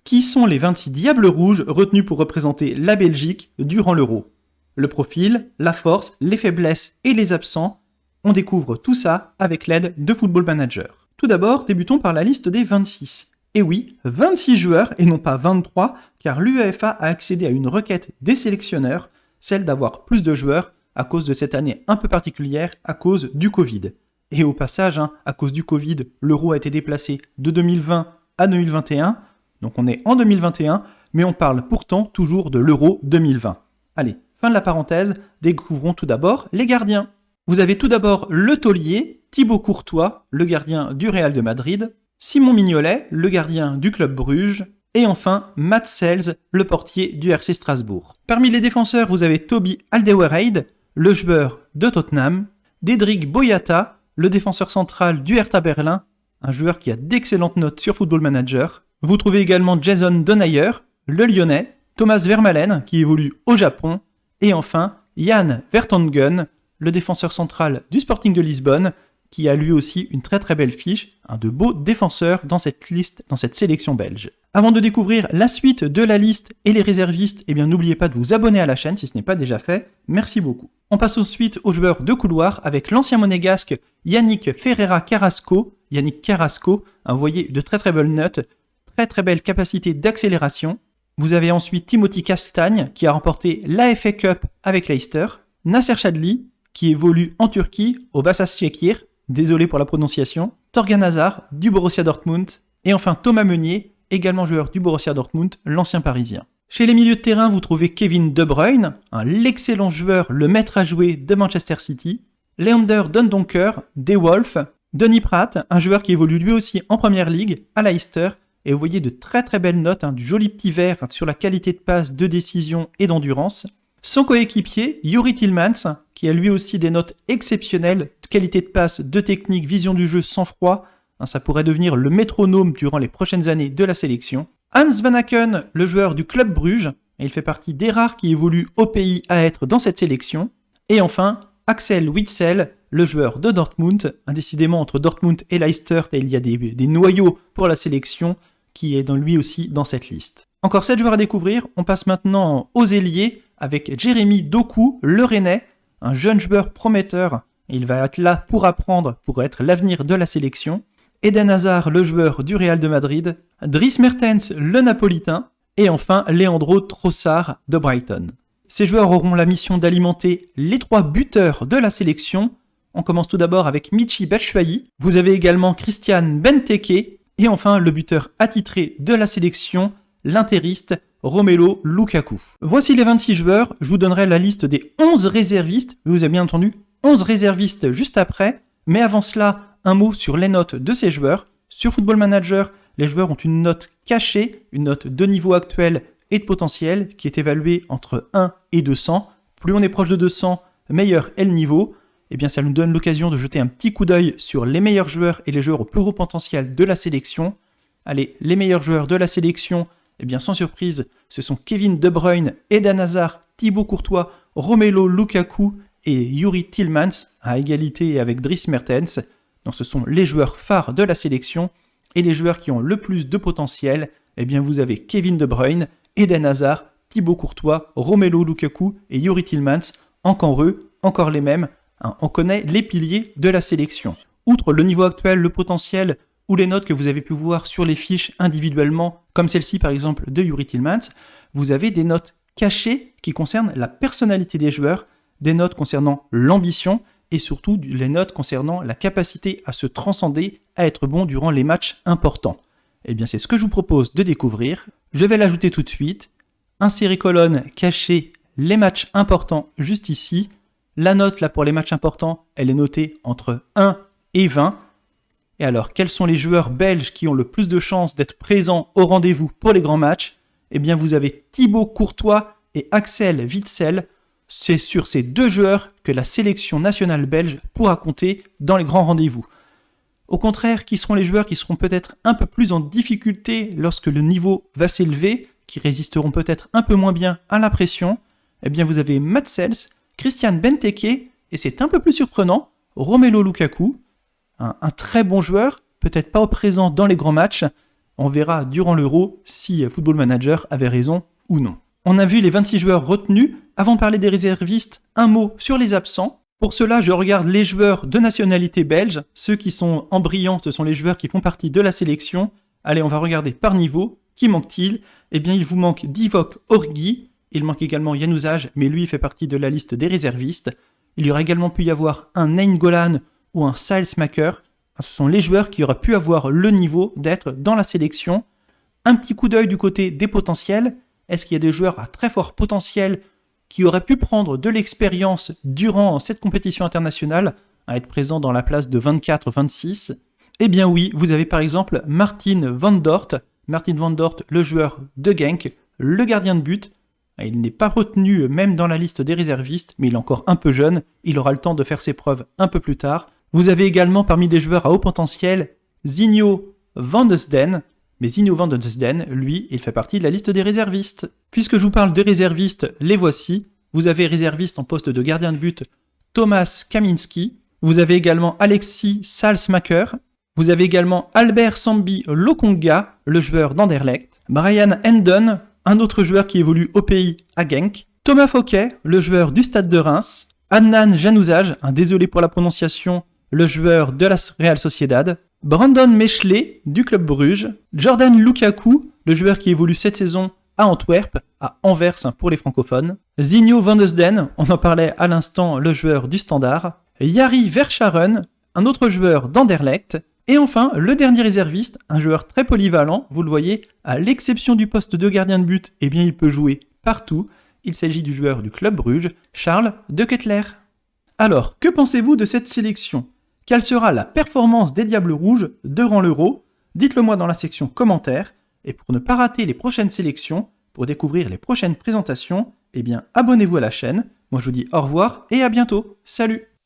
Qui sont les 26 diables rouges retenus pour représenter la Belgique durant l'Euro? Le profil, la force, les faiblesses et les absents, on découvre tout ça avec l'aide de Football Manager. Tout d'abord, débutons par la liste des 26. Et oui, 26 joueurs et non pas 23, car l'UEFA a accédé à une requête des sélectionneurs, celle d'avoir plus de joueurs à cause de cette année un peu particulière à cause du Covid. Et au passage, à cause du Covid, l'Euro a été déplacé de 2020 à 2021, donc on est en 2021, mais on parle pourtant toujours de l'Euro 2020. Allez, fin de la parenthèse, découvrons tout d'abord les gardiens. Vous avez tout d'abord le taulier, Thibaut Courtois, le gardien du Real de Madrid, Simon Mignolet, le gardien du Club Bruges, et enfin Matt Sells, le portier du RC Strasbourg. Parmi les défenseurs, vous avez Toby Alderweireld, le joueur de Tottenham, Dedryck Boyata, le défenseur central du Hertha Berlin, un joueur qui a d'excellentes notes sur Football Manager. Vous trouvez également Jason Denayer, le Lyonnais, Thomas Vermaelen, qui évolue au Japon, et enfin Jan Vertonghen, le défenseur central du Sporting de Lisbonne, qui a lui aussi une très très belle fiche, un de beaux défenseurs dans cette liste, dans cette sélection belge. Avant de découvrir la suite de la liste et les réservistes, n'oubliez pas de vous abonner à la chaîne si ce n'est pas déjà fait. Merci beaucoup. On passe ensuite aux joueurs de couloir avec l'ancien monégasque Yannick Ferreira Carrasco. Yannick Carrasco, vous voyez de très très belles notes, très très belle capacité d'accélération. Vous avez ensuite Timothy Castagne qui a remporté la FA Cup avec Leicester, Nasser Chadli qui évolue en Turquie au Başakşehir, désolé pour la prononciation, Torgan Hazard du Borussia Dortmund et enfin Thomas Meunier, également joueur du Borussia Dortmund, l'ancien parisien. Chez les milieux de terrain, vous trouvez Kevin De Bruyne, l'excellent joueur, le maître à jouer de Manchester City, Leander Dendoncker des Wolves, Denis Pratt, un joueur qui évolue lui aussi en Première Ligue à Leicester, et vous voyez de très très belles notes, du joli petit vert sur la qualité de passe, de décision et d'endurance. Son coéquipier, Youri Tielemans, qui a lui aussi des notes exceptionnelles, de qualité de passe, de technique, vision du jeu, sang-froid. Ça pourrait devenir le métronome durant les prochaines années de la sélection. Hans Van Aken, le joueur du Club Bruges, et il fait partie des rares qui évoluent au pays à être dans cette sélection. Et enfin, Axel Witsel, le joueur de Dortmund. Décidément, entre Dortmund et Leicester, il y a des noyaux pour la sélection qui est lui aussi dans cette liste. Encore 7 joueurs à découvrir. On passe maintenant aux ailiers avec Jérémy Doku, le Rennais, un jeune joueur prometteur. Il va être là pour apprendre, pour être l'avenir de la sélection. Eden Hazard, le joueur du Real de Madrid. Dries Mertens, le Napolitain. Et enfin, Leandro Trossard de Brighton. Ces joueurs auront la mission d'alimenter les 3 buteurs de la sélection. On commence tout d'abord avec Michy Batshuayi. Vous avez également Christian Benteke. Et enfin, le buteur attitré de la sélection, l'interiste Romelu Lukaku. Voici les 26 joueurs. Je vous donnerai la liste des 11 réservistes. Vous avez bien entendu 11 réservistes juste après. Mais avant cela, un mot sur les notes de ces joueurs. Sur Football Manager, les joueurs ont une note cachée, une note de niveau actuel et de potentiel qui est évaluée entre 1 et 200. Plus on est proche de 200, meilleur est le niveau. Ça nous donne l'occasion de jeter un petit coup d'œil sur les meilleurs joueurs et les joueurs au plus gros potentiel de la sélection. Allez, les meilleurs joueurs de la sélection, sans surprise, ce sont Kevin De Bruyne, Eden Hazard, Thibaut Courtois, Romelu Lukaku et Youri Tielemans, à égalité avec Dries Mertens. Donc ce sont les joueurs phares de la sélection et les joueurs qui ont le plus de potentiel. Vous avez Kevin De Bruyne, Eden Hazard, Thibaut Courtois, Romelu Lukaku et Youri Tielemans. Encore eux, encore les mêmes. On connaît les piliers de la sélection. Outre le niveau actuel, le potentiel ou les notes que vous avez pu voir sur les fiches individuellement, comme celle-ci par exemple de Youri Tielemans, vous avez des notes cachées qui concernent la personnalité des joueurs, des notes concernant l'ambition et surtout les notes concernant la capacité à se transcender, à être bon durant les matchs importants. C'est ce que je vous propose de découvrir. Je vais l'ajouter tout de suite. Insérer colonne cachée, les matchs importants juste ici. La note là pour les matchs importants, elle est notée entre 1 et 20. Et alors, quels sont les joueurs belges qui ont le plus de chances d'être présents au rendez-vous pour les grands matchs ? Vous avez Thibaut Courtois et Axel Witsel. C'est sur ces 2 joueurs que la sélection nationale belge pourra compter dans les grands rendez-vous. Au contraire, qui seront les joueurs qui seront peut-être un peu plus en difficulté lorsque le niveau va s'élever, qui résisteront peut-être un peu moins bien à la pression ? Vous avez Matt Sells, Christian Benteke, et c'est un peu plus surprenant, Romelu Lukaku, un très bon joueur, peut-être pas au présent dans les grands matchs. On verra durant l'Euro si Football Manager avait raison ou non. On a vu les 26 joueurs retenus. Avant de parler des réservistes, un mot sur les absents. Pour cela, je regarde les joueurs de nationalité belge. Ceux qui sont en brillant, ce sont les joueurs qui font partie de la sélection. Allez, on va regarder par niveau. Qui manque-t-il ? Eh bien, il vous manque Divock Origi. Il manque également Januzaj, mais lui, il fait partie de la liste des réservistes. Il y aurait également pu y avoir un Nainggolan ou un Salzmacher. Ce sont les joueurs qui auraient pu avoir le niveau d'être dans la sélection. Un petit coup d'œil du côté des potentiels. Est-ce qu'il y a des joueurs à très fort potentiel qui auraient pu prendre de l'expérience durant cette compétition internationale, à être présents dans la place de 24-26 ? Eh bien oui, vous avez par exemple Martin van Dort. Martin van Dort, le joueur de Genk, le gardien de but. Il n'est pas retenu même dans la liste des réservistes, mais il est encore un peu jeune. Il aura le temps de faire ses preuves un peu plus tard. Vous avez également parmi les joueurs à haut potentiel Zinho van de Sden. Mais Zinho van de Sden, lui, il fait partie de la liste des réservistes. Puisque je vous parle de réservistes, les voici. Vous avez réserviste en poste de gardien de but Thomas Kaminski. Vous avez également Alexis Salzmacher. Vous avez également Albert Sambi Lokonga, le joueur d'Anderlecht. Brian Hendon, un autre joueur qui évolue au pays à Genk. Thomas Fouquet, le joueur du Stade de Reims. Adnan Januzaj, désolé pour la prononciation, le joueur de la Real Sociedad. Brandon Meschlet, du Club Bruges. Jordan Lukaku, le joueur qui évolue cette saison à Antwerp, à Anvers pour les francophones. Zinho van de Sden, on en parlait à l'instant, le joueur du Standard. Jari Verscharen, un autre joueur d'Anderlecht. Et enfin, le dernier réserviste, un joueur très polyvalent, vous le voyez, à l'exception du poste de gardien de but, eh bien il peut jouer partout. Il s'agit du joueur du Club Bruges, Charles De Ketelaere. Alors, que pensez-vous de cette sélection ? Quelle sera la performance des Diables Rouges durant l'Euro ? Dites-le moi dans la section commentaires. Et pour ne pas rater les prochaines sélections, pour découvrir les prochaines présentations, eh bien abonnez-vous à la chaîne. Moi je vous dis au revoir et à bientôt. Salut !